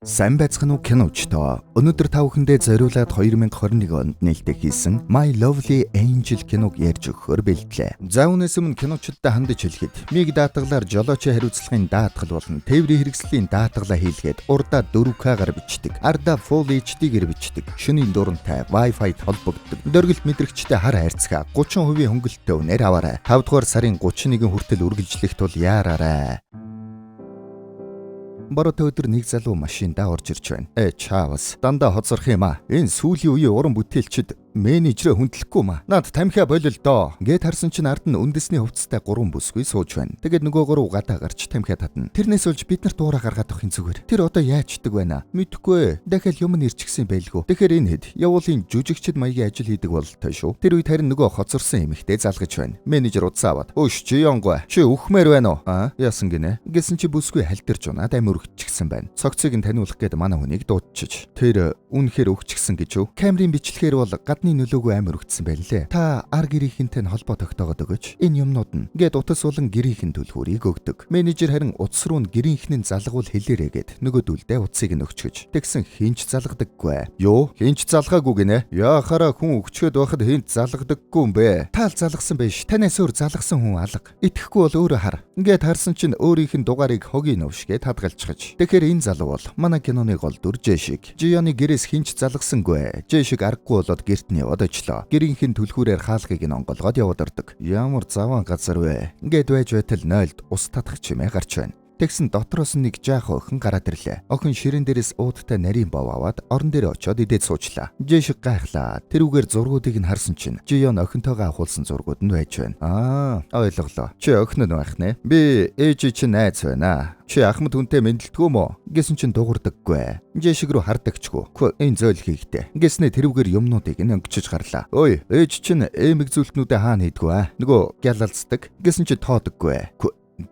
Сайн байцгаана уу киночтой. Өнөөдөр та бүхэндээ зориулаад 2021 онд нээлттэй хийсэн My Lovely Angel киног ярьж өгөхөөр бэлтлээ. За үүнээс өмнө киночдод хандаж хэлэхэд миг даатгалаар жолоочийн хариуцлагын даатгал болон тээврийн хэрэгслийн даатгалаа хийлгээд урдаа 4К-гаар бичдэг. Ардаа Full HD-гээр бичдэг. Шөнийн дурантай Wi-Fi холбогддог. Дөргөлт мэдрэгчтэй хар хайрцгаа 30% хөнгөлөлтөй үнээр аваарай. 5 дугаар сарын 31 хүртэл үргэлжлэх тул яараарай. Борот өдөр нэг залуу машиндаа орж ирж байна. Чаавас. Дандаа хоцорох юм аа. Энэ сүүлийн үеийн уран бүтээлчд менежерээ хүндлэхгүй маа. Наад тамхиа болил доо. Гэт харсан чинь ард нь үндэсний хувцастай 3 бүсгүй сууж байна. Тэгээд нөгөө 3 гадаа гарч тамхиа татна. Тэрнээс болж бид нар дуурай гаргаад авахын зүгээр. Тэр одоо яачдаг байна? Мэдхгүй. Дахиад юм нэрчгсэн байлгүй. Тэгэхээр энэ хэд явуулын жүжигчд маягийн ажил хийдэг бололтой шүү. Тэр үед харин нөгөө хоцорсон эмэгтэй залгаж байна. Менежер удаа аваад. Өш чи янгой. Чи үхмээр байна уу? Яасан гинэ? Гэсэн чи бүсгүй хальтэрч унаад амир өгчихсэн байна. Цогцыг нь таниулах гээд манай хүнийг дуудчих. Тэр үнэхээр өгчихсэн гэж үү? Камерын бичлэгээр бол гадны нөлөөгөө амир өгцсөн байна лээ. Та ар гэрийнхэнтэй холбоо тогтоогод өгөөч. Энэ юмнууд нь гээд утас болон гэрийнхэн төлхүүрийг өгдөг. Менежер харин утас руу нь гэрийнхэн нь залгуул хэлээрээ гээд нөгөөдөлдөө утсыг нь өгч гэж. Тэгсэн хинч залгадаггүй. Юу? Хинч залгаагүй гинэ? Яахаараа хүн өгчөөд байхад хинч залгадаггүй юм бэ? Таал залгасан биш. Танаас өөр залгасан хүн алга. Итгэхгүй бол өөрөө хар. Ингээд харсан чинь өөрийнх нь дугаарыг хогийн новшгээд хадгалчихж. Тэгэхээр энэ залуу бол манай киноны гол дүр Жэшиг. Жионы гэрээс хинч залгасангүй. Жэшиг аргагүй болоод гэрт нь яваад очлоо. Гэрийнхэн түлхүүрээр хаалгыг нь онголгоод яваад ордог. Ямар заван газар вэ? Ингээд байж байтал 0-д ус татах чимээ гарч байна. Тэгсэн дотроос нэг жаах охин гараад ирлээ. Охин ширээн дээрээс уудтай нарийн бов аваад орон дээр очиод идээд суучлаа. Жэшиг гайхлаа. Тэрүүгээр зургуудыг нь харсан чинь Жион охинтойгоо авахулсан зургууд нь байж байна. Ойлголоо. Чи охин нь байх нэ? Би ээж чинь найз байна. Чи ахмад хүнтэй мэдлдэггүй мө? Гэсэн чинь дуурдаггүй. Жэшиг рүү хардагчгүй. Энэ зөөл хийгдэ. Гэснээ тэрүүгээр юмнуудыг нь өнгөчж гарлаа. Ой, ээж чинь эмэг зүйлтнүүдээ хаана хийдгүү аа? Нөгөө гялалцдаг. Гэсэн чинь тоодоггүй.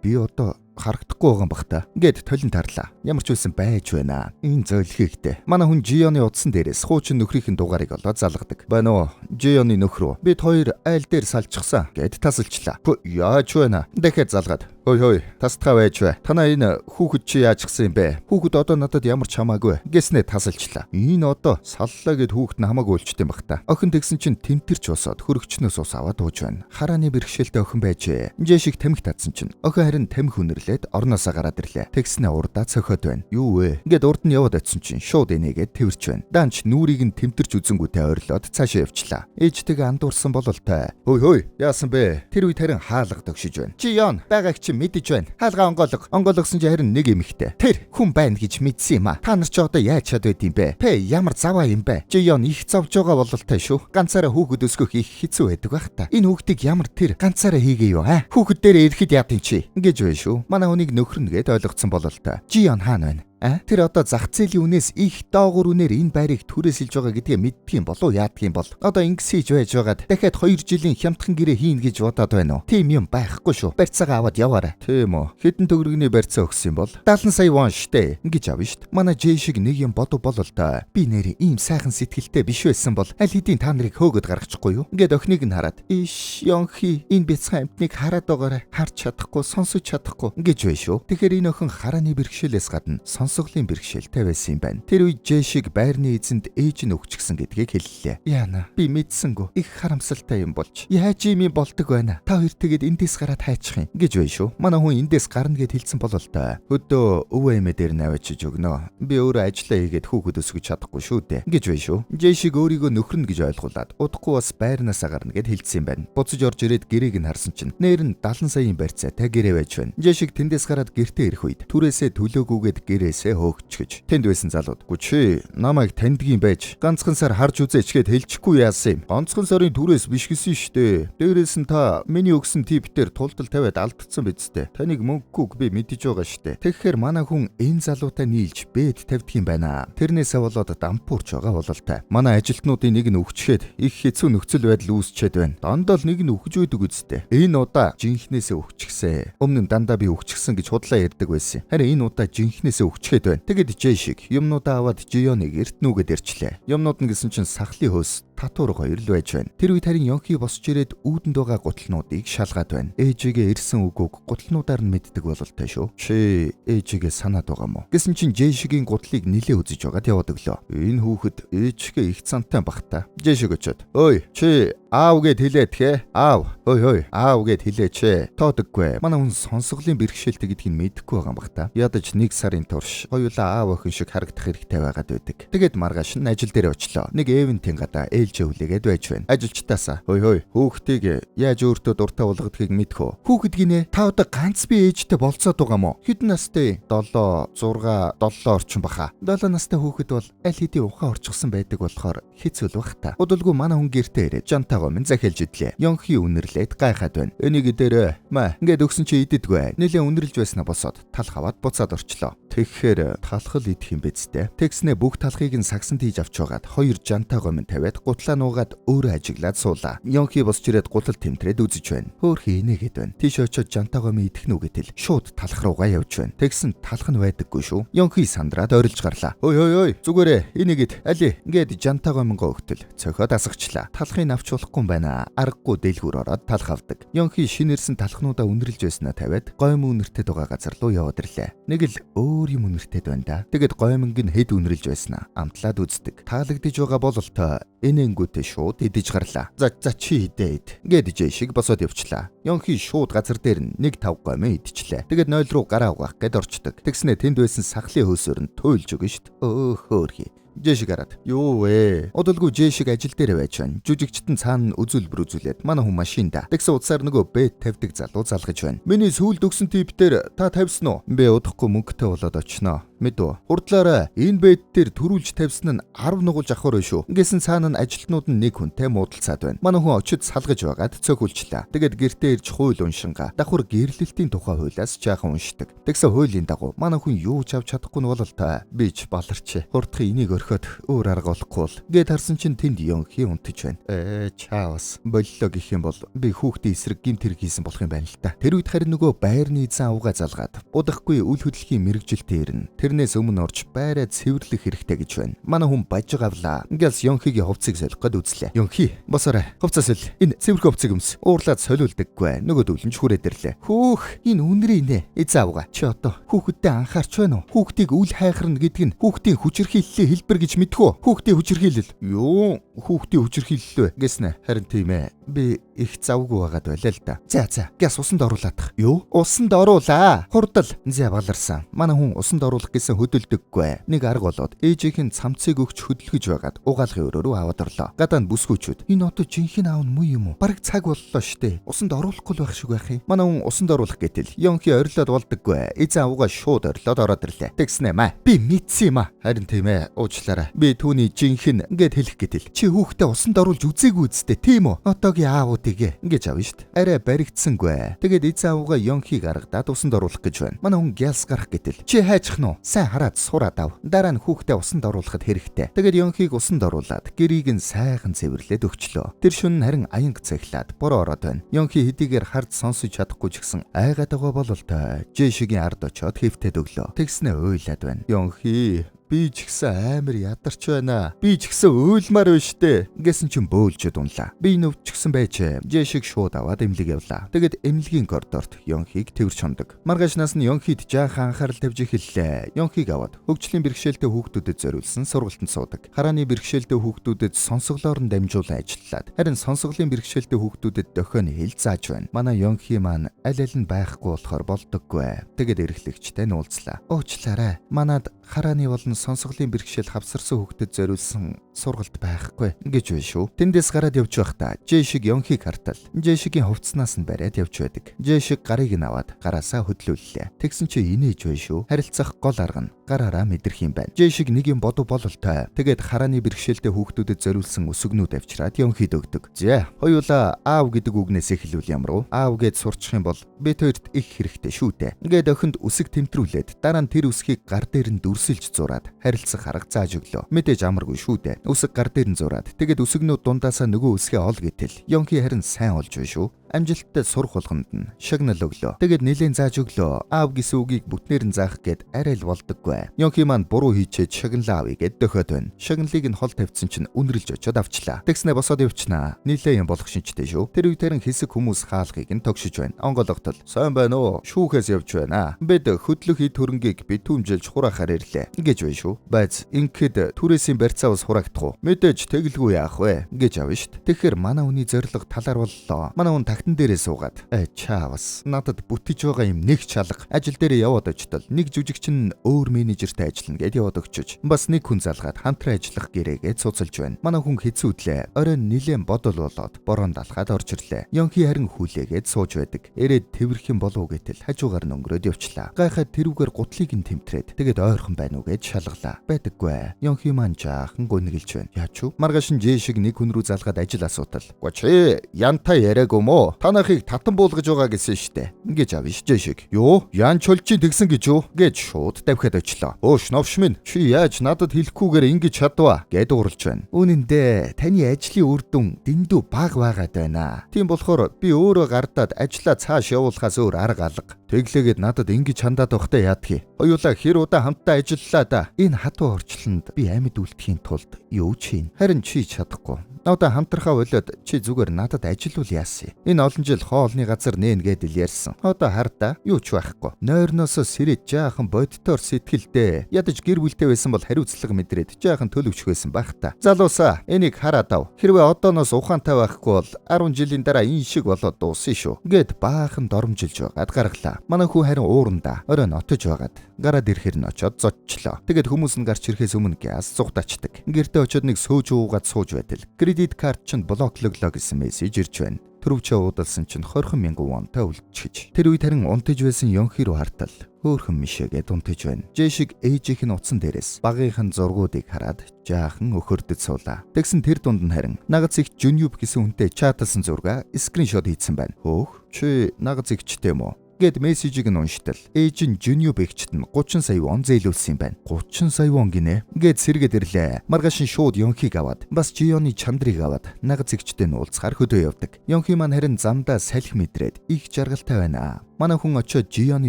Би одоо харагдахгүй байгаа юм бах та. Ингээд толин тарлаа. Ямар ч байсан байж байна. Энэ зөөлхийгтэй. Манай хүн Жионы удсан дээрээс хуучин нөхрийнхэн дугаарыг олоод залгадаг. Байна уу? Жионы нөхрөө. Бид хоёр айл дээр салчихсан. Гэт тасалчлаа. Яаж байна? Дахиад залгаад. Ой, тасдгаа байж бай. Танаа энэ хүүхэд чи яачсан юм бэ? Хүүхэд одоо надад ямар ч хамаагүй. Гэснээ тасалчлаа. Энэ одоо саллаа гэд хүүхэд нь хамаагүй үлчтэй юм бах та. Охин тэгсэн чинь тэмтэрч усаад хөрөгчнөөс ус аваад ууж байна. Харааны бэрхшээлтэй охин байжээ. Жэшиг тамхи татсан чинь охин харин тамхи үнэрлээд орноосоо гараад ирлээ. Тэгснээ урдаа цохиод байна. Юу вэ? Ингээд урд нь яваад очсон чинь шууд энийгээд тэрч байна. Данч нүрийг нь тэмтэрч үзэнгүүтээ ойрлоод цаашаа явчлаа. Ээжтэйгээ андуурсан бололтой. Хөөе, яасан бэ? Тэр үед харин хаалга төгшиж байна. Жион, байгааг чи мэдэж байна. Хаалга онгойлгосон чи харин нэг эмэгтэй. Тэр хүн байна гэж мэдсэн юм а. Та нар ч одоо яаж чад байд юм бэ? Ямар заваа юм бэ? Жион их зовж байгаа бололтой шүү. Ганцаараа хүүхэд өсгөх их хэцүү байдаг бах та. Энэ хүүхдийг ямар тэр ганцаараа хийгээ юу аа? Хүүхэд дээр ирэхэд яатын чи? Ингэж байна шүү. Манай хүнийг нөхрөн гээд ойлгоцсон бололтой. Жион хаана байна? Тэр одоо зах зээлийн үнээс их доогуур үнээр энэ байрыг түрээсэлж байгаа гэдгээ мэддэг юм болов уу? Яадаг юм бол одоо ингэсэж байж байгаад дахиад 2 жилийн хямдхан гэрээ хийн гэж бодоод байна уу? Тийм юм байхгүй шүү. Барьцаагаа аваад яваарай. Тийм үү? Хэдэн төгрөгийн барьцаа өгсөн юм бол 70 сая вон штэ. Ингэж авна штт. Манай Жэшиг нэг юм бодов бололтой. Би нэр ийм сайхан сэтгэлтэй биш байсан бол аль хэдийн та нарыг хөөгд гаргачихгүй юу? Ингээд охиныг нь хараад иш ёнхи энэ бяцхан амтныг хараад байгаарай. Харж чадахгүй, сонсож чадахгүй гэж байна шүү. Тэгэхээр энэ охин харааны бэрхшээлээс гадна сонсголын бэрхшээлтэй байсан юм байна. Тэр үед Жэшиг байрны эзэнд ээж нь өгчихсэн гэдгийг хэллээ. Яана, би мэдсэнгүү. Их харамсалтай юм болж. Яаж юм болдог байна? Та хоёр тэгээд эндээс гараад хайчих юм гэж байна шүү. Манай хүн эндээс гарна гэд хэлсэн бололтой. Хөдөө өвөө эмээ дээр наваачиж өгнө. Би өөрөө ажиллаа хийгээд хүүхэд өсгөж чадахгүй шүү дээ гэж байна шүү. Жэшиг өөрийгөө нөхрөн гэж ойлгуулад удахгүй бас байрнаасаа гарна гэд хэлсэн юм байна. Буцаж орж ирээд гэрээг нь харсан чинь нээр нь 70 саяын барьцаатай гэрээ байж байна. Жэшиг тэндээс гараад гэртээ ирэх үед түрээсээ төлөөгүйгээд гэрээсээ хөөгчгөж тэнд байсан залууд "Гүчи намайг таньдгийн байж ганцхан сар харж үзээч" гэд хэлчихгүй яасан юм. Ганцхан сарын түрээс биш гэсэн штэ. Дээрээс нь та миний өгсөн тип дээр тултал тавиад алдсан бидтэй. Таныг мөнгөгүй би мэдэж байгаа штэ. Тэгэхээр манай хүн энэ залуутай нийлж бэд тавьдгийн байна. Тэрнээсээ болоод дампуурч байгаа бололтой. Манай ажилтнуудын нэг нь өгчгээд их хэцүү нөхцөл байдал үүсчээд байна. Дандаа л нэг нь өгж байдаг үсттэй. Энэ удаа жинхнээсээ өгчихсэн. Өмнө нь дандаа би өгчихсэн гэж худлаа ярьдаг байсан. Харин энэ удаа жинхнээсээ өгч ичгээд байна. Тэгэд Жэшиг юмнуудаа аваад Жионыг эрт нүгэд ирчлээ. Юмнууд нь гэсэн чинь сахлын хөөс татуур хоёр л байж байна. Тэр үед харин Йонхи босч ирээд үүдэнд байгаа гутлнуудыг шалгаад байна. Ээжигээ ирсэн үгүйг гутлнуудаар нь мэддэг бололтой шүү. Чи ээжигээ санаад байгаа мó? Гэсэн чинь Жэшигийн гутлыг нилээ үзэж байгаад яваад өглөө. Энэ хүүхэд ээжигээ их цантай бах та. Жэшиг очоод "Ой, чи аав гэд хэлээд хэ? Аав. Ой, аав гэд хэлээч. Тоодоггүй. Манай хүн сонсголын бэрхшээлтэй гэдгийг мэдэхгүй байгаа юм бах та. Ядаж 1 сарын турш хоёулаа аав охин шиг харагдах хэрэгтэй байгаад байдаг. Тэгээд маргааш нь ажил дээр очлоо. Нэг эвентийн гадаа ээлжээ хүлээгээд байж байна. Ажилчтаасаа "Ой, хүүхдийг яаж өөртөө дуртай болгодгийг мэдхүү. Хүүхэд гинэ та одоо ганц би ээжтэй болцоод байгаа мó? Хэдэн настай? 7, 6, 7 орчим баха. 7 настай хүүхэд бол аль хэдийн ухаан орчихсон байдаг болохоор хэцүү л бах та. Удалгүй манай хүн гэртээ ирээд жантаагаа минь захиалж идлээ. Йонхи үнэрлээд гайхаад байна. Энийг дээрээ маа ингээд өгсөн чи иддэггүй. Нэлээ үнэрлж байснаа босоод талх аваад буцаад орчлоо. Тэгэхээр талхал идэх юм бидтэй. Тэгснэ бүх талхыг нь сагсанд хийж авч байгаад 2 жантаагаа минь тавиад гутлаа нуугаад өөрөө ажиглаад суулаа. Йонхи босч ирээд гутал тэмтрээд үзэж байна. Хөөхи инээгээд байна. Тийш очоод жантаагаа минь идэх нү гэтэл шууд талх руугаа явж байна. Тэгсэн талх нь байдаггүй шүү. Йонхи сандраад орилж гарлаа. Ой, зүгээрээ энийгэд али ингээд жантаагаа минь өгтөл цохиод асгачлаа. Талхыг авч болохгүй юм байна. Аргагүй дэлгүүр ороод талх авдаг. Йонхи шинэрсэн талхнуудаа үнэрлж байснаа тавиад гоймон үнэртэд байгаа газар руу яваад ирлээ. Нэг л өөр юм үнэртэд байна да. Тэгэд гоймонг нь хэд үнэрлж байснаа амтлаад үздэг. Таалагдж байгаа бололтой энэнгүүтээ шууд идэж гарлаа. За чи идээд. Ингээд Жэшиг босоод явчлаа. Йонхи шууд газар дээр нь 1-5 гоймон идчихлээ. Тэгэд нойл руу гараа угаах гээд орчдөг. Тэгснэ тэнд байсан сахлын хөөсөөр нь туйлж өгнө штт. Хөөхи. Жэшиг хараад юу вэ? Удалгүй Жэшиг ажил дээр байж байна. Жүжигчтэн цаана үзүүлбэр үзүүлээд манай хүн машинда. Тэгсэн утсаар нөгөө бэд тавьдаг залуу залгаж байна. Миний сүүлд өгсөн тип дээр та тавьсан уу? Би удахгүй мөнгөтэй болоод очноо. Мэдв. Хурдлаараа энэ бэд дээр төрүүлж тавьсан нь 10 нугуулж авахар шүү. Ингэсэн цаана нь ажилтнууд нь нэг хүнтэй муудалцаад байна. Манай хүн очиж салгаж байгаад цөөхүүлчлээ. Тэгээд гэртээ ирж хууль уншингаа давхар гэрлэлтийн тухай хуулиас жаахан уншдаг. Тэгсэн хуулийн дагуу манай хүн юу ч авч чадахгүй нь бололтой. Би ч баларч. Хурдхын энийг орхиод өөр арга олохгүй л. Гээд харсан чинь тэнд Йонхи унтж байна. Чаавс. Боллоо гэх юм бол би хүүхдийн эсрэг гимт хэрэг хийсэн болох юм байна л та. Тэр үед харин нөгөө байрны эзэн авгаа залгаад удахгүй үл хөдлөлийн мэрэгжилтэй ирнэ. Тэрнээс өмнө орж байраа цэвэрлэх хэрэгтэй гэж байна. Манай хүн баж гавлаа. Ингээс Йонхигийн хувцсыг солих гээд үзлээ. Йонхи, босоорой. Хувцас сол. Энэ цэвэрхэн хувцсыг өмс. Уурлаад солиулдаггүй. Нөгөө дүүлэмж хүрээд ирлээ. Хөөх, энэ үнэрийн нэ. Эзэн авгаа. Чи одоо хүүхэдтэй анхаарч байна уу? Хүүхдийг үл хайхарна гэдэг нь хүүхдийн хүчирхийллийн хэлбэр гэж мэдхүү. Хүүхдийн хүчирхийлэл. Юу? Хүүхдийн хүчирхийлэл вэ? Гэснэ. Харин тийм ээ. Би их завгүй байгаад байлаа л да. За. Гяс усанд оруулаадах. Юу? Усанд оруулаа. Хурдал. За баларсан. Манай хүн усанд оруулах гэсэн хөдөлдөггүй. Нэг арга болоод ээжийнх нь цамцыг өгч хөдөлгөж байгаад угаалгын өрөө рүү аваад орлоо. Гадаа нь бүсгүүчүүд. Энэ одоо жинхэнэ аав нь муу юм уу? Бараг цаг боллоо штэ. Усанд оруулахгүй л байх шиг байх юм. Манай хүн усанд оруулах гэтэл Йонхи орилоод болдоггүй. Эзэн авгаа шууд орилоод ороод ирлээ. Тэгснэ маа. Би мэдсэн юм аа. Харин тийм ээ. Уучлаарай. Би түүний жинхэнэ ингээд хэлэх гэтэл чи хүүхдээ усанд оруулж үзээгүй үсттэй тийм үү? Одоогийн аавуудыг ингэж авна штт. Арай баригдсангүй. Тэгээд эзэн авгаа Йонхиг аргадаад усанд оруулах гэж байна. Манай хүн гялс гарах гэтэл чи хайчих нь уу? Сайн хараад сураад ав. Дараа нь хүүхдээ усанд оруулахад хэрэгтэй. Тэгээд Йонхиг усанд оруулаад гэрийг нь сайхан цэвэрлээд өгчлөө. Тэр шөнө харин аянга цахилаад бороо ороод байна. Йонхи хэдийгээр хард сонсож чадахгүй ч гэсэн айгаад байгаа бололтой. Жэшигийн ард очоод хэвтээд өглөө. Тэгснэ уйлаад байна. Йонхи би ч гэсэн амар ядарч байна. Би ч гэсэн уйлмаар байна штэ. Ингэсэн чинь бөөлжөд унлаа. Би нүвч гсэн байж. Жэшиг шууд аваад эмнэлэг явлаа. Тэгэд эмнэлгийн коридорт Йонхиг тэрч хондог. Маргаашнаас нь Йонхид жаахан анхаарал тавьж эхэллээ. Йонхиг аваад хөгжлийн бэрхшээлтэй хүүхдүүдэд зориулсан сургалтанд суудаг. Харааны бэрхшээлтэй хүүхдүүдэд сонсголоор нь дамжуулан ажиллаад. Харин сонсголын бэрхшээлтэй хүүхдүүдэд дохион хэл зааж байна. Манай Йонхи маань аль нь байхгүй болохоор болдоггүй. Тэгэд эрхлэгчтэй нуулзлаа. Уучлаарай. Манад харааны болон сонсголын бэрхшээл хавсарсан хүүхдэд зориулсан сургалт байхгүй гэж байна шүү. Тэндээс гараад явж байхдаа Жэшиг Йонхиг хартал. Жэшигийн хувцснаас нь бариад явж байдаг. Жэшиг гарыг нь аваад гараасаа хөдлүүллээ. Тэгсэн чи инээж байна шүү. Харилцах гол арга нь гараараа мэдрэх юм байна. Жэшиг нэг юм бодов бололтой. Тэгээд харааны бэрхшээлтэй хүүхдүүдэд зориулсан өсгнүүд авчираад Йонхид өгдөг. За, хоёулаа аав гэдэг үгнээс эхлүүл ямар уу? Аав гэж сурчих юм бол бид хоёрт их хэрэгтэй шүү дээ. Ингээд охинд үсэг тэмтрүүлээд дараа нь тэр үсгийг гар дээр нь дүрсэлж зураад харилцах арга зааж өглөө. Мэдээж амаргүй шүү дээ. Үсэг гар дээр нь зураад тэгээд үсгнүүд дундаасаа нөгөө үсгээ ол гэтэл Йонхи харин сайн олж байна шүү. амжилттай сурах болгонд нь шагнал өглөө. Тэгээд нэлээд зааж өглөө. Аав гэсэн үгийг бүтнээр нь заах гээд арай л болдоггүй. Йонхи маань буруу хийчээд шагналаа авъя гэд дөхөд байна. Шагналыг нь хол тавьсан чинь үнэрлж очиод авчлаа. Тэгснэ босоод явчнаа. Нилээ юм болох шинжтэй шүү. Тэр үе тэрэн хэсэг хүмүүс хаалгыг нь тогшиж байна. Онгологтол. Сайн байна уу? Шүүхээс явж байна. Бид хөдлөх ид хөрөнгийг битүүмжилж хураахаар ирлээ. Гэж байна шүү. Байц ингээд түрээсийн барьцаа ус хураагдах уу? Мэдээж тэглгүй яах вэ? Гэж авна штт. Тэгэхээр манай хүний зориг талаар боллоо. Манай хүн тагтан дээрээ суугаад чаавас. Надад бүтэж байгаа юм нэг чалга. Ажил дээрээ яваад очтол нэг жүжигчин өөр менежертэй ажиллана гэд яваад өгчөж. Бас нэг хүн залгаад хамтран ажиллах гэрээгээ цуцалж байна. Манай хүн хэцүүдлээ. Оройн нилээн бодол болоод бороонд алхаад орж ирлээ. Йонхи харин хүлээгээд сууж байдаг. Ирээд тэрвэрх юм болов уу гэтэл хажуугаар нь өнгөрөөд явчлаа. Гайхаад тэрүүгээр гутлыг нь тэмтрээд тэгээд ойрхон байна уу гэж шалгалаа. Байдаггүй. Йонхи маань жаахан гүнгэлж байна. Яач вэ? Маргааш нь Жээ шиг нэг хүн рүү залгаад ажил асуутал. Гочи, янта яриаг юм уу? Танахыг татан буулгаж байгаа гэсэн штэ. Ингэж авъя Жээ шиг. Юу? Ян чөлчийн тэгсэн гэж юу? Гэж шууд давхиад очлоо. Өөш новш минь. Чи яаж надад хэлэхгүйгээр ингэж чадваа? Гэд ууралж байна. Үүнэн дээ таны ажлын үр дүн дэндүү бага байгаад байна. Тийм болохоор би өөрөө гардаад ажлаа цааш явуулахаас өөр арга алга. Тэглээгээд надад ингэж хандаад байхдаа яадгийг. Хоёулаа хэр удаа хамтдаа ажиллалаа да. Энэ хатуу орчлонд би амьд үлдэхийн тулд юу ч хийн. Харин чи чадахгүй. Надад хамтрахаа болоод чи зүгээр надад ажиллавал яасан. Энэ олон жил хоолны газар нээн гэдэл ярьсан. Одоо хардаа юу ч байхгүй. Нойрноосоо сэрэж жаахан бодтоор сэтгэлдээ. Ядаж гэр бүлтэй байсан бол хариуцлага мэдрээд жаахан төлөвч байсан байх та. Залуусаа энийг хараад ав. Хэрвээ одооноос ухаантай байхгүй бол 10 жилийн дараа энэ шиг болоод дуусна шүү. Гэд баахан доромжилж байгаад гаргалаа. Манай хүү харин уурандаа оройн отож байгаад гараад ирэхэр нь очоод зодчлоо. Тэгэд хүмүүс нь гарч ирэхээс өмнө газ зугтаачдаг. Гэртээ очоод нэг сөөж уугаад сууж байтал. Кредит карт чинь блоклоглоо гэсэн мессеж ирж байна. Төрөвчөө уудалсан чинь 20,000 вонтой үлдчихэж. Тэр үед харин унтаж байсан Йонхи руу хартал хөөхөн мишээгээд унтаж байна. Жээ шиг ээжийнх нь утсан дээрээс багийнхан зургуудыг хараад жаахан өхөрдөж суулаа. Тэгсэн тэр дунд нь харин нагц их Жүнюб гэсэн хүнтэй чаталсан зургаа скриншот хийсэн байна. Хөөх чи нагц игчтэй юм уу? Гэт мессежийг нь уншитал ээж нь Жүнюб эгчт нь 30 сая вон зээлүүлсэн юм байна. 30 сая вон гинэ. Гэт сэргээд ирлээ. Маргааш нь шууд Йонхиг аваад бас Жионы чандрыг аваад нагц эгчтэй нь уулзахаар хөдөө явдаг. Йонхи маань харин замдаа салхи мэдрээд их жаргалтай байна. Манай хүн очоод Жионы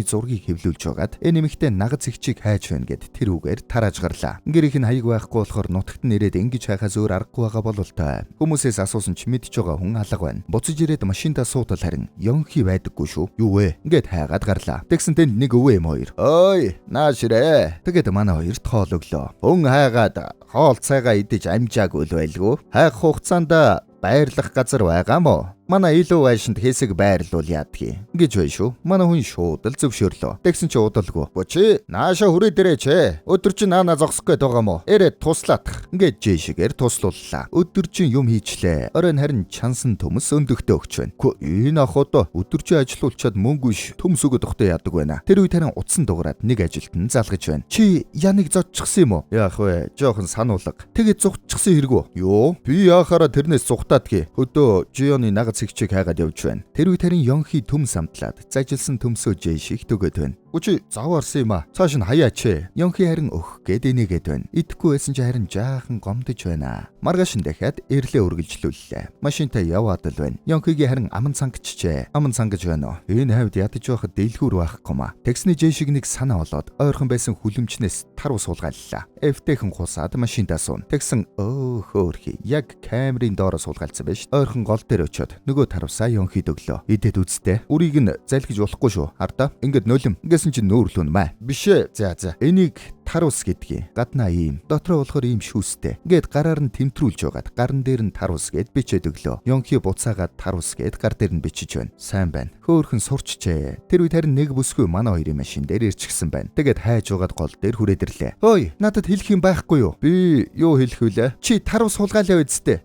зургийг хэвлүүлж байгаад энэ нэмэгтэй нагц эгчийг хайж байна гэд тэр үгээр тарааж гарлаа. Гэрийнх нь хаяг байхгүй болохоор нутагт нь ирээд ингэж хайхаас өөр аргагүй байгаа бололтой. Хүмүүсээс асуусан ч мэдж байгаа хүн алга байна. Буцаж ирээд машиндаа суутал харин Йонхи байдаггүй шүү. Юу вэ? Гэд хайгаад гарлаа. Тэгсэн тэнд нэг өвөө юм хоёр. Ой, наашрээ. Тэгэд манай хоёрт хоол өглөө. Хүн хайгаад хоол цайгаа идэж амжаагүй л байлгүй. Хайх хугацаанд баярлах газар байгаа мó. Манай илүү байшинд хэсэг байрлуул яадгийг гэж бай шүү. Манай хүн шууд л зөвшөөрлөө. Тэгсэн чи удалгүй. Бочи нааша хүрээ дээрээч. Өдөр чи наана зогсох гээд байгаа мó. Эрээд туслаах. Гэж Жээ шигээр туслууллаа. Өдөр чи юм хийчлээ. Оройн харин чансан төмс өндөгтөө өгч байна. Энэ ах одоо өдөр чи ажилуулчаад мөнгө ш төмс өгöd өгтөө яадаг байна. Тэр үед харин утсан дугаараад нэг ажилтан залгаж байна. Чи яныг зодчихсан юм уу? Яах вэ? Жохон сануулга. Тэгээд зугтчихсан хэрэггүй. Юу? Би яахаараа тэрнээс зугтаадгий. Хөдөө Жионы нагц цэгчийг хайгаад явж байна. Тэр үед харин Йонхи төмс амтлаад зажилсан төмсөө Жээ шиг төгөөд байна. Үчи заваарсан юм а. Цааш нь хаяач. Йонхи харин өөх гэд инээгээд байна. Идэхгүй байсан ч харин жаахан гомдож байна. Маргааш нь дахиад эрлээ үргэлжлүүллээ. Машинтай яваад л байна. Йонхигийн харин аман цангачжээ. Аман цангаж байна уу? Энэ хавьд ядаж байхад дэлгүүр байхгүй маа. Тэгсний Жээ шиг нэг санаа болоод ойрхон байсан хүлэмжнээс таруу суулгааллаа. Эвтэйхэн хусаад машинтаа суун. Тэгсэн хөөхөөрхи. Яг камерын доороос суулгаалцсан байж. Ойрхон гол дээр очиод нөгөө тарвсаа Йонхид өглөө. Идэд үсттэй. Үрийг нь залгиж болохгүй шүү. Хардаа. Ингээд нулим. Гэсэн чинь нөөрлөн маа. Бишээ. За. Энийг тарус гэдгийг гаднаа ийм дотроо болохоор ийм шүүстэй. Ингээд гараар нь тэмтрүүлж байгаад гарн дээр нь тарус гэд бичээд өглөө. Йонхи буцаагаад тарус гэд гар дээр нь бичиж байна. Сайн байна. Хөөхөн сурчжээ. Тэр үед харин нэг бүсгүй манай хоёрын машин дээр ирчихсэн байна. Тэгээд хайж угаад гол дээр хүрээд ирлээ. Ой, надад хэлэх юм байхгүй юу? Би юу хэлэх вүлээ? Чи тарус суулгаалаа үсттэй.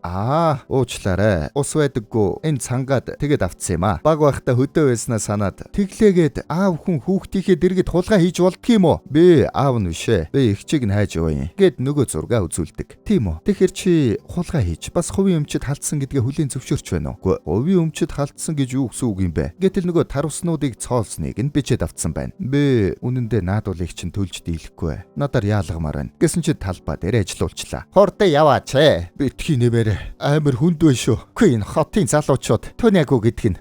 Уучлаарай. Ус байдаггүй. Энэ цангаад тэгээд авцсан юм а. Баг байхдаа хөдөө байснаа санаад тэглээгээд аав хүн хүүхдийнхээ дэргэд хулгай хийж болдг юм уу? Би аав нь бишээ. Би ихчийг нь хайж яваа юм. Гэт нөгөө зургаа үзүүлдэг. Тийм үү? Тэгэхээр чи хулгай хийж бас хувийн өмчөд халтсан гэдгээ хүлээн зөвшөөрч байна уу? Хувийн өмчөд халтсан гэж юу гэсэн үг юм бэ? Гэтэл нөгөө таруснуудыг цоолсныг нь бичээд авцсан байна. Би үнэндээ наадуулыг чинь төлж дийлэхгүй. Надаар яалгамаар байна. Гэсэн чи талбай дээр ажиллуулчлаа. Хордоо яваач ээ. Битгий нэмэр амар хүнд байна шүү. Үгүй энэ хотын залуу очоод Тониаго гэдэг нь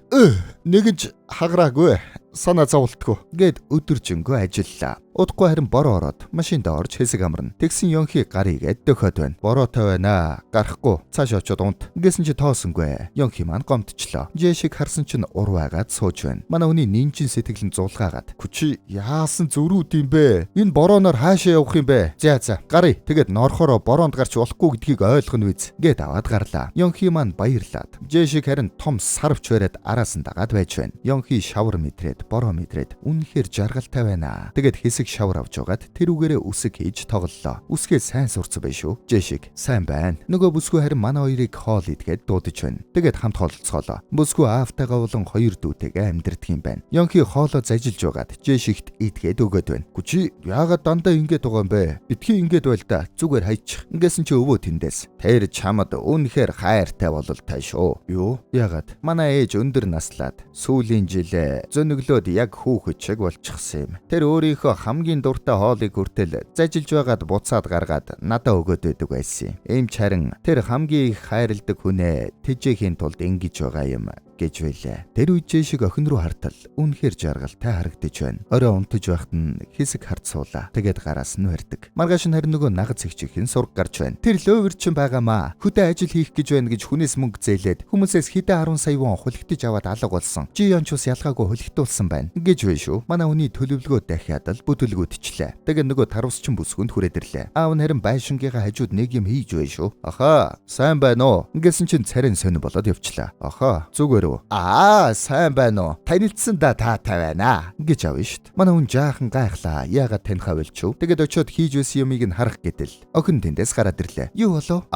нэгэнч хагараагүй санаа зовлтгүй гэд өдөржингөө ажиллаа. Удахгүй харин бороо ороод машинд орж хэсэг амарна. Тэгсэн Йонхи гарыг дөхөд байна. Бороотой байна. Гарахгүй. Цааш очоод унт. Гэсэн чи тоосонгүй. Йонхи маань гомдчлоо. Жэшиг харсан чинь урваагаад сууж байна. Манай хүний нинжин сэтгэл нь зулгаагаад. Күчи яасан зөрүүд юм бэ? Энэ борооноор хаашаа явах юм бэ? За гарыг. Тэгээд норхороо бороонд гарч болохгүй гэдгийг ойлгох нь үз. Гэт аваад гарлаа. Йонхи маань баярлаад. Жэшиг харин том сарвч бариад араас нь дагаад байж байна. Йонхи шавар мэдрээд бороо мэдрээд үнэхээр жаргалтай байна. Тэгээд хэсэг шавар авч угаад тэрүүгээрээ үсэг хийж тоглолоо. Үсгээ сайн сурцсан байх шүү. Жэшиг сайн байна. Нөгөө бүсгүй харин манай хоёрыг хоол идгээд дуудаж байна. Тэгээд хамт хоолцоолоо. Бүсгүй аавтайгаа болон хоёр дүүтэйгээ амьдэрдэг юм байна. Йонхи хоолоо зажилж угаад Жэшигт идгээд өгöd байна. Гүчи яагаад дандаа ингэж байгаа юм бэ? Битгий ингэж байл та. Зүгээр хайчих. Ингэсэн чи өвөө тэндээс. Тэр чамд үнэхээр хайртай бололтой шүү. Юу? Яагаад? Манай ээж өндөр наслаад сүүлийн жилээ зөнөглөөд яг хүүхэд шиг болчихсон юм. Тэр өөрийнхөө хамгийн дуртай хоолыг хүртэл зажилж байгаад буцаад гаргаад надад өгöd байдаг байсан юм. Эмч харин тэр хамгийн их хайрладаг хүнээ тэжээхийн тулд ингэж байгаа юм гэж байлаа. Тэр үед Жэшиг охин руу хартал үнэхээр жаргалтай харагдаж байна. Орой унтаж байхад нь хэсэг хард суулаа. Тэгээд гараас нь барьдаг. Маргааш нь харин нөгөө нагц ихчийн сураг гарч байна. Тэр лөөвөр чин байгаамаа. Хөдөө ажил хийх гэж байна гэж хүнээс мөнгө зээлээд хүмүүсээс хэдэн 10 сая вон хулигтж аваад алга болсон. Жиончус ялгаагүй хулигтуулсан байна гэж байна шүү. Манай хүний төлөвлөгөө дахиад л бүдүүлгүүдчлээ. Тэгээд нөгөө тарвсчин бүсгүнд хүрээд ирлээ. Аав нь харин байшингийнхаа хажууд нэг юм хийж байна шүү. Ахаа, сайн байна уу? Ингэсэн чинь царин сонир болоод явчлаа. Ахаа, зүгээр сайн байна уу? Танилцсандаа таатай байна гэж авна штт. Манай хүн жаахан гайхлаа. Яагаад танихаа болчихв? Тэгээд очиод хийж байсан юмыг нь харах гэдэл. Охин тэндээс гараад ирлээ. Юу болов?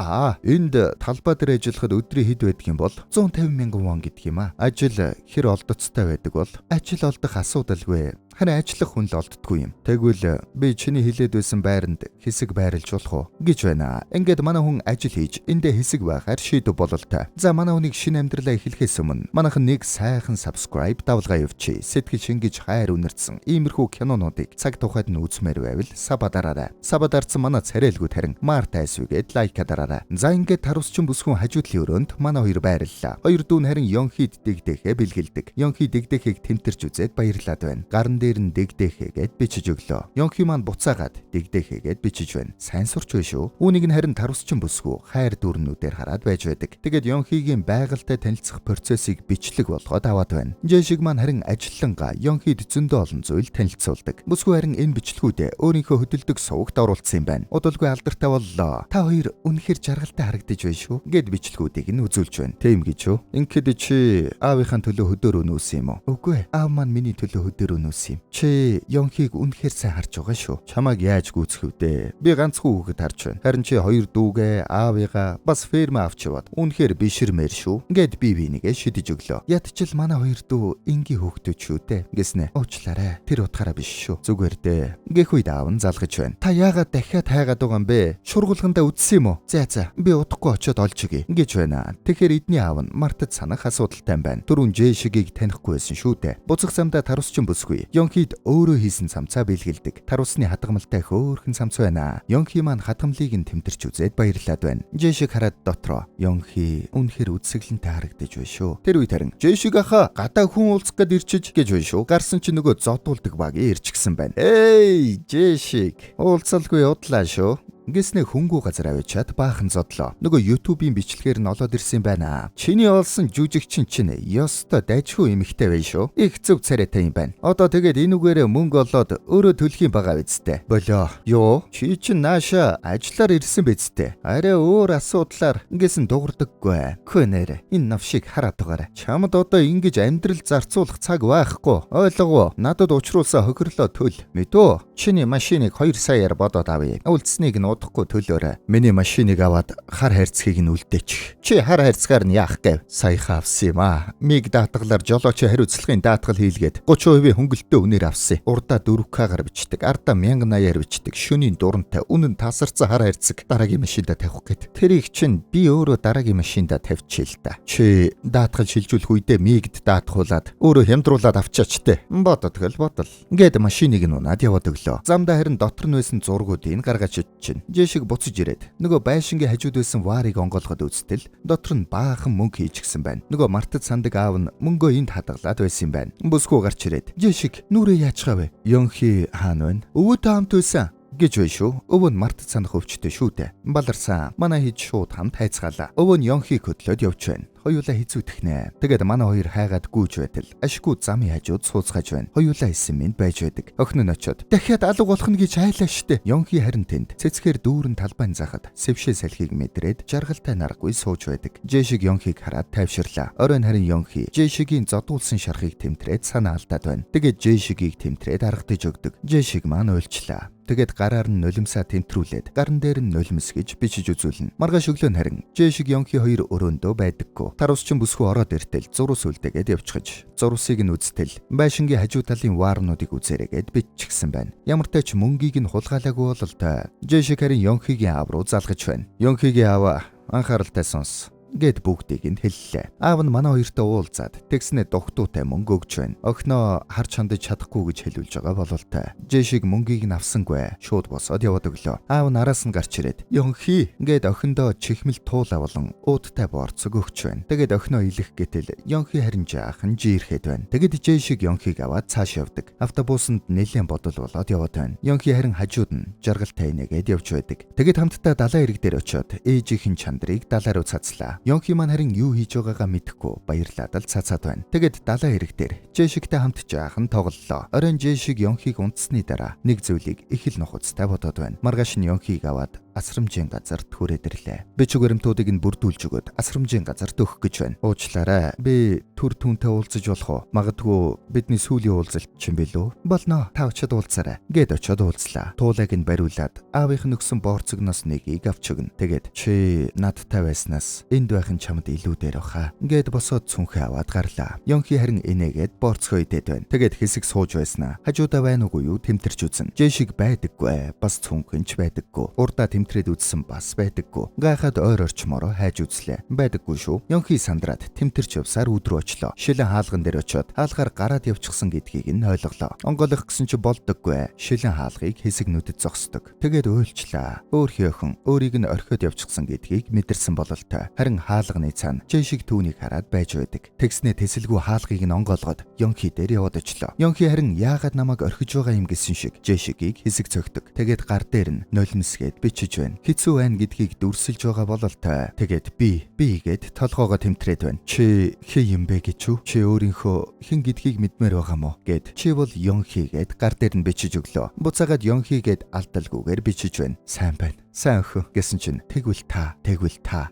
Энд талбай дээр ажиллахад өдрийн хэд байдаг юм бол 150 мянган вон гэдэг юм аа. Ажил хэр олдоцтой байдаг бол ажил олдох асуудалгүй. Харин ажиллах хүн л олддгүй юм. Тэгвэл би чиний хэлээд байсан байранд хэсэг байрлаж болох уу гэж байна. Ингээд манай хүн ажил хийж эндээ хэсэг байхаар шийдв бололтой. За манай хүнийг шинэ амьдралаа эхлэхээс өмнө манайхан нэг сайхан subscribe давлгаа явуучих. Сэтгэл шингэж хайр үнэрсэн иймэрхүү кинонуудыг цаг тухайд нь үзмээр байвал сабадараарай. Сабадарсан манай царайлгууд харин Мартайсвгээд лайка дараарай. За ингээд тарусчин бүсгүн хажуудлын өрөөнд манай хоёр байрлалаа. Хоёр дүүн харин Йонхид дэгдэхээ бэлгэлдэг. Йонхи дэгдэхийг тэмтэрч үзээд баярлаад байна. Гарн дээр нь дэгдэхээгээд бичиж өглөө. Йонхи маань буцаагаад дэгдэхээгээд бичиж байна. Сайн сурч байна шүү. Үүнийг нь харин тарусчин бүсгүй хайр дүүрнүүдээр хараад байж байдаг. Тэгээд Йонхигийн байгальтай танилцах процессыг бичлэг болгоод аваад байна. Жэшиг маань харин ажиллангаа Йонхид зөндөө олон зүйл танилцуулдаг. Бүсгүй харин энэ бичлэгүүдээ өөрийнхөө хөдөлдөг сувагт оруулсан юм байна. Удалгүй алдартай боллоо. Та хоёр үнэхээр жаргалтай харагдаж байна шүү гэд бичлэгүүдийг нь үзүүлж байна. Тийм гэж юу? Ингээд чи аавынхаа төлөө хөдөөр өнөөсөн юм уу? Үгүй. Аав маань миний төлөө хөдөөр өнөөсөн. Чи Йонхиг үнэхээр сайн харж байгаа шүү. Чамайг яаж гүйцэх вдэ? Би ганцхан хүүхэд харж байна. Харин чи хоёр дүүгээ, аавыгаа бас ферм авч яваад үнэхээр биширмээр шүү. Ингээд би бинийгээ шидэж өглөө. Ядчил манай хоёр дүү энгийн хүүхдүүд шүү дээ. Гэснэ. Уучлаарай. Тэр утгаараа биш шүү. Зүгээр дээ. Гэх үед аав нь залгаж байна. Та яагаад дахиад хайгаад байгаа юм бэ? Шургуулгандаа үдсэн юм уу? За би удахгүй очиод олж өгье. Гэж байна. Тэгэхээр эдний аав нь мартад санах асуудалтай байна. Түрүүн Жэшигийг танихгүй байсан шүү дээ. Буцах замдаа тарусчин бүсгүй. Йонхид өөрөө хийсэн цамцаа бэлгэлдэг. Тарусны хадгалтай хөөрхөн цамц байна. Йонхи маань хадгалыг нь тэмтэрч үзээд баярлаад байна. Жэшиг хараад дотроо Йонхи үнэхээр үдсэглэнтэй харагдаж байна шүү. Тэр үед харин Жэшиг ахаа гадаа хүн уулзах гээд ирчиж гэж байна шүү. Гарсан чи нөгөө зодуулдаг багийн ирчихсэн байна. Эй Жэшиг уулзалгүй удлаа шүү. Гэснэ хөнгүү газар авчиад баахан зодлоо. Нөгөө YouTube-ийн бичлэгээр нь олоод ирсэн байна. Чиний олсон жүжигчин чинь ёстой дайжгүй эмэгтэй байна шүү. Их зөв царайтай юм байна. Одоо тэгээд энүүгээрээ мөнгө олоод өөрөө төлөх юм байгаа бидтэй. Болоо. Юу? Чи чинь нааша ажиллаар ирсэн бидтэй. Арай өөр асуудлаар ингэсэн дуурдаггүй. Хөнээр энэ навшиг хараад байгаарай. Чамд одоо ингэж амьдрал зарцуулах цаг байхгүй. Ойлгов уу? Надад учруулсан хохирлоо төл. Мэдөө? Чиний машиныг 2 саяар бодоод авъя. Үлдснийг нь удахгүй төлөөрэй. Миний машиныг аваад хар хайрцгийг нь үлдээчих. Чи хар хайрцгаар нь яах гэв? Саяхан авсан юм аа. Миг даатгалаар жолооч хариуцлагын даатгал хийлгээд 30% хөнгөлөлтөө үнээр авсан. Урдаа 4К-гаар бичдэг. Ардаа 1080-аар бичдэг. Шөнийн дурантай үнэн тасарсан хар хайрцаг дараагийн машинда тавих гээд. Тэрийг чинь би өөрөө дараагийн машинда тавьчихъя л та. Чи даатгал шилжүүлэх үедээ мигд даатгуулаад өөрөө хямдруулаад авчаач те. Бодол. Ингээд машиныг нь унаад яваад өглөө. Замдаа харин дотор нь байсан зургуудыг гаргаж иччихнэ. Жэшиг буцаж ирээд нөгөө байшингийн хажууд байсан ваарыг онгоолгоод үзтэл дотор нь баахан мөнгө хийчихсэн байна. Нөгөө мартад сандаг аав нь мөнгөө энд хадгалаад байсан юм байна. Бүсгүй гарч ирээд "Жэшиг, нүрээ яачгаа вэ? Ёнхи хаана байна? Өвөтэй хамт байсан" гэж байна шүү. Өвөө нь мартад санах өвчтэй шүү дээ. Баларсан. Манай хийж шууд хамт хайцгаалаа. Өвөө нь Ёнхиг хөдлөөд явж байна. Хоёулаа хизүүтэх нэ. Тэгээд манай хоёр хайгаад гүйж байтал ашгүй замын хажууд сууцгааж байна. Хоёулаа исэн минь байж байдаг. Охин нь очиод "Дахиад алга болох нь гэж айлаа штэ." Ёнхи харин тэнд цэцгээр дүүрэн талбайн захад сэвшээ салхийг мэдрээд жаргалтай наргагүй сууж байдаг. Жэшиг Ёнхиг хараад тайвширлаа. Оройн харин Ёнхи Жэшигийн зодуулсан шархыг тэмтрээд санаа алдаад байна. Тэгээд Жэшигийг тэмтрээд аргадаж өгдөг. Жэшиг маань уйлчлаа. Тэгээд гараар нь нулимсаа тэмтрүүлээд гарн дээр нь нулимс гэж бичиж үзүүлнэ. Маргааш өглөө нь харин Жэшиг Ёнхи хоёр өрөөндөө байдаггүй. Тарусчин бүсгүй ороод иртэл зурус үлдээгээд явчихж. Зурусыг нь үзтэл байшингийн хажуу талын ваарнуудыг үзээрээгээд биччихсэн байна. Ямар ч тач мөнгийг нь хулгайлаагүй бололтой. Жэшиг харин Ёнхигийн аав руу залгаж байна. Ёнхигийн аав анхааралтай сонс гэд бүгдийг нь хэллээ. Аав нь манай хоёртой уулзаад тэгснэ дугтуутай мөнгө өгч байна. Охиноо харж хандаж чадахгүй гэж хэлүүлж байгаа бололтой. Жэшиг мөнгийг нь авсангүй. Шууд босоод яваад өглөө. Аав нь араас нь гарч ирээд "Ёнхи" гэд охиндоо чихмэл туулаа болон ууттай борцог өгч байна. Тэгээд охиноо илэх гэтэл Ёнхи харин жаахан жиирхэд байна. Тэгэд Жэшиг Ёнхиг аваад цааш явдаг. Автобусанд нэлээд бодол болоод яваад байна. Ёнхи харин хажууд нь жаргалтай инээгээд явж байдаг. Тэгэд хамтдаа далайн ирэг дээр очиод ээжийнхэн чандрыг далаа руу цацлаа. Ёнхи маань харин юу хийж байгаагаа мэдэхгүй баярлаад л цацаад байна. Тэгэд далайн ирэг дээр Жэшигтэй хамт жаахан тоглолоо. Оройн Жэшиг Ёнхиг унтсны дараа нэг зүйлийг их л нухацтай бодоод байна. Маргааш нь Ёнхиг аваад асрамжийн газарт хүрээд ирлээ. Бичиг баримтуудыг нь бүрдүүлж өгöd асрамжийн газарт өгөх гэж байна. "Уучлаарай. Би түр түнтэй уулзаж болох уу? Магадгүй бидний сүүлийн уулзалт ч юм билүү?" "Болно. Та очиод уулзаарай." гэд очиод уулзлаа. Туулайг нь бариулаад аавынх нь өгсөн борцогноос нэгийг авч өгнө. Тэгээд "Чи надтай байснаас энд байх нь чамд илүү дээр баха" гэд босоод цүнхээ аваад гарлаа. Ёнхи харин инээгээд борцгоо идээд байна. Тэгээд хэсэг сууж байснаа хажуудаа байна уугүй юу тэмтэрч үзэн. Жэшиг байдаггүй. Бас цүнхэнч байдаггүй. Урдаа тэмтрээд үзсэн бас байдаггүй. Гайхаад ойр орчмороо хайж үзлээ. Байдаггүй шүү. Ёнхи сандраад тэмтэрч явсаар өдрөө очлоо. Шилэн хаалган дээр очиод хаалгаар гараад явчихсан гэдгийг нь ойлголоо. Онгойлох гэсэн чи болдоггүй. Шилэн хаалгыг хэсэг нүдэд зогсдог. Тэгээд уйлчлаа. Өөр охин өөрийг нь орхиод явчихсан гэдгийг мэдэрсэн бололтой. Харин хаалганы цаана Жэшиг түүнийг хараад байж байдаг. Тэгснэ тэсэлгүй хаалгыг нь онгоолгоод Ёнхи дээр яваад очлоо. Ёнхи харин яагаад намайг орхиж байгаа юм гэсэн шиг Жэшигийг хэсэг цогтөг. Тэгээд гар дээр нь нулимсгээд бичиж байна. Хэцүү байна гэдгийг дүрсэлж байгаа бололтой. Тэгээд би гэд толгоогоо тэмтрээд байна. "Чи хин юм бэ гэж үү? Чи өөрийнхөө хин гэдгийг мэдмээр байгаа мó?" гэд "Чи бол Ёнхи" гэд гар дээр нь бичиж өглөө. Буцаагаад Ёнхи гэд алдалгүйгээр бичиж байна. "Сайн байна. Сайн өхөө" гэсэн чинь "Тэгвэл та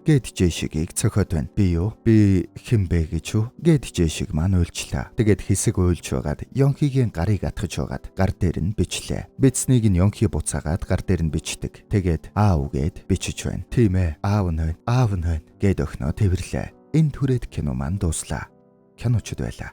гэд Жэшигийг цохиод байна. "Би юу? Би хэн бэ гэж үү?" гэд Жэшиг маань уйлчлаа. Тэгээд хэсэг уйлж байгаад Ёнхигийн гарыг атгаж байгаад гар дээр нь бичлээ. Бичснийг нь Ёнхи буцаагаад гар дээр нь бичдэг. Тэгээд "Аав" гэд бичиж байна. "Тийм ээ, аав нь байна. Гэд охиноо тэрвэрлээ. Энэ түрээд кино маань дууслаа. Киночд байлаа.